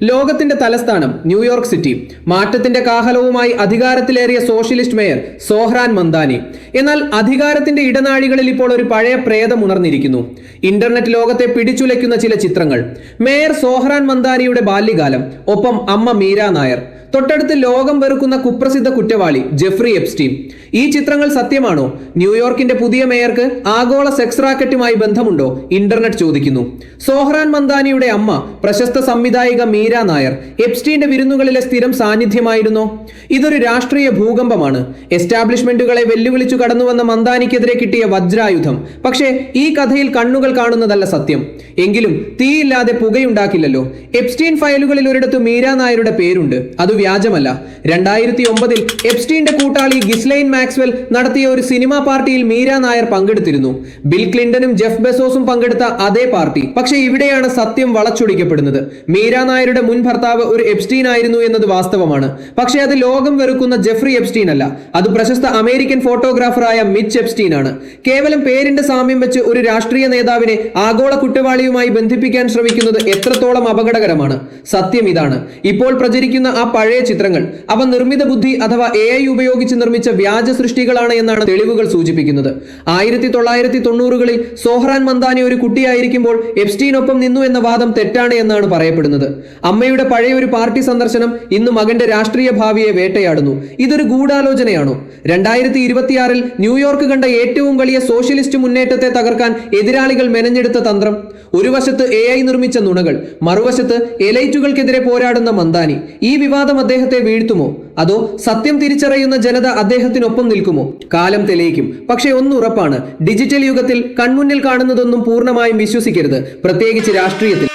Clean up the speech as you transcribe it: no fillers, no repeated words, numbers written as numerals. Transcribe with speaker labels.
Speaker 1: ലോകത്തിന്റെ തലസ്ഥാനം New York city. മാറ്റത്തിന്റെ കാഹളവുമായി അധികാരത്തിലേറിയ സോഷ്യലിസ്റ്റ് മേയർ സോഹ്രാൻ മന്ദാനി. എന്നാൽ അധികാരത്തിന്റെ ഇടനാഴികളിൽ ഇപ്പോൾ ഒരു പഴയ പ്രേതം ഉണർന്നിരിക്കുന്നു. ഇന്റർനെറ്റ് ലോകത്തെ പിടിച്ചുലയ്ക്കുന്ന ചില ചിത്രങ്ങൾ. മേയർ സോഹ്രാൻ മന്ദാനിയുടെ ബാല്യകാലം, ഒപ്പം അമ്മ മീര നായർ, തൊട്ടടുത്ത് ലോകം വെറുക്കുന്ന കുപ്രസിദ്ധ കുറ്റവാളി ജെഫ്രി എപ്സ്റ്റീൻ. ഈ ചിത്രങ്ങൾ സത്യമാണോ? ന്യൂയോർക്കിന്റെ പുതിയ മേയർക്ക് ആഗോള സെക്സ് റാക്കറ്റുമായി ബന്ധമുണ്ടോ? ഇന്റർനെറ്റ് ചോദിക്കുന്നു. സോഹ്രാൻ മന്ദാനിയുടെ അമ്മ പ്രശസ്ത സംവിധായിക മീര നായർ എപ്സ്റ്റീന്റെ വിരുന്നുകളിലെ സ്ഥിരം സാന്നിധ്യമായിരുന്നോ? ഇതൊരു രാഷ്ട്രീയ ഭൂകമ്പമാണ്. എസ്റ്റാബ്ലിഷ്മെന്റുകളെ വെല്ലുവിളിച്ചു കടന്നുവന്ന മന്ദാനിക്കെതിരെ കിട്ടിയ വജ്രായുധം. പക്ഷേ ഈ കഥയിൽ കണ്ണുകൾ കാണുന്നതല്ല സത്യം. എങ്കിലും തീയില്ലാതെ പുകയുണ്ടാക്കില്ലല്ലോ. എപ്സ്റ്റീൻ ഫയലുകളിൽ ഒരിടത്ത് മീര നായരുടെ പേരുണ്ട്. അത് വ്യാജമല്ല. 2009 എപ്സ്റ്റീന്റെ കൂട്ടാളി ഗിസ്ലൈൻ മാക്സ്വെൽ നടത്തിയ ഒരു സിനിമാ പാർട്ടിയിൽ മീര നായർ പങ്കെടുത്തിരുന്നു. ബിൽ ക്ലിന്റണും ജെഫ് ബെസോസും പങ്കെടുത്ത അതേ പാർട്ടി. പക്ഷേ ഇവിടെയാണ് സത്യം വളച്ചൊടിക്കപ്പെടുന്നത്. മീര നായരുടെ മുൻ ഭർത്താവ് ഒരു എപ്സ്റ്റീൻ ആയിരുന്നു എന്നത് വാസ്തവമാണ്. പക്ഷേ അത് ലോകം വെറുക്കുന്ന ജെഫ്രി എപ്സ്റ്റീൻ അല്ല. അത് പ്രശസ്ത അമേരിക്കൻ ഫോട്ടോഗ്രാഫറായ മിച്ച് എപ്സ്റ്റീൻ ആണ്. കേവലം പേരിന്റെ സാമ്യം വെച്ച് ഒരു രാഷ്ട്രീയ നേതാവിനെ ആഗോള കുറ്റവാളിയുമായി ബന്ധിപ്പിക്കാൻ ശ്രമിക്കുന്നത് എത്രത്തോളം അപകടകരമാണ്. സത്യം ഇതാണ്. ഇപ്പോൾ പ്രചരിക്കുന്ന ആ പഴയ ചിത്രങ്ങൾ അവ നിർമ്മിത ബുദ്ധി അഥവാ AI ഉപയോഗിച്ച് നിർമ്മിച്ച വ്യാജ സൃഷ്ടികളാണ് എന്നാണ് തെളിവുകൾ സൂചിപ്പിക്കുന്നത്. 1990കളിൽ സോഹ്രാൻ മന്ദാനി ഒരു കുട്ടിയായിരിക്കുമ്പോൾ എപ്സ്റ്റീനൊപ്പം നിന്നു എന്ന വാദം തെറ്റാണ് എന്നാണ് പറയപ്പെടുന്നത്. അമ്മയുടെ പഴയ ഒരു പാർട്ടി സന്ദർശനം ഇന്ന് മകന്റെ രാഷ്ട്രീയ ഭാവിയെ വേട്ടയാടുന്നു. ഇതൊരു ഗൂഢാലോചനയാണോ? 2026 ന്യൂയോർക്ക് കണ്ട ഏറ്റവും വലിയ സോഷ്യലിസ്റ്റ് മുന്നേറ്റത്തെ തകർക്കാൻ എതിരാളികൾ മെനഞ്ഞെടുത്ത തന്ത്രം. ഒരു വശത്ത് AI നിർമ്മിച്ച നുണകൾ, മറുവശത്ത് എലൈറ്റുകൾക്കെതിരെ പോരാടുന്ന മന്ദാനി. ഈ വിവാദം അദ്ദേഹത്തെ വീഴ്ത്തുമോ? അതോ സത്യം തിരിച്ചറിയുന്ന ജനത അദ്ദേഹത്തിനൊപ്പം നിൽക്കുമോ? കാലം തെളിയിക്കും. പക്ഷേ ഒന്നുറപ്പാണ്, ഡിജിറ്റൽ യുഗത്തിൽ കൺമുന്നിൽ കാണുന്നതൊന്നും പൂർണ്ണമായും വിശ്വസിക്കരുത്, പ്രത്യേകിച്ച് രാഷ്ട്രീയത്തിൽ.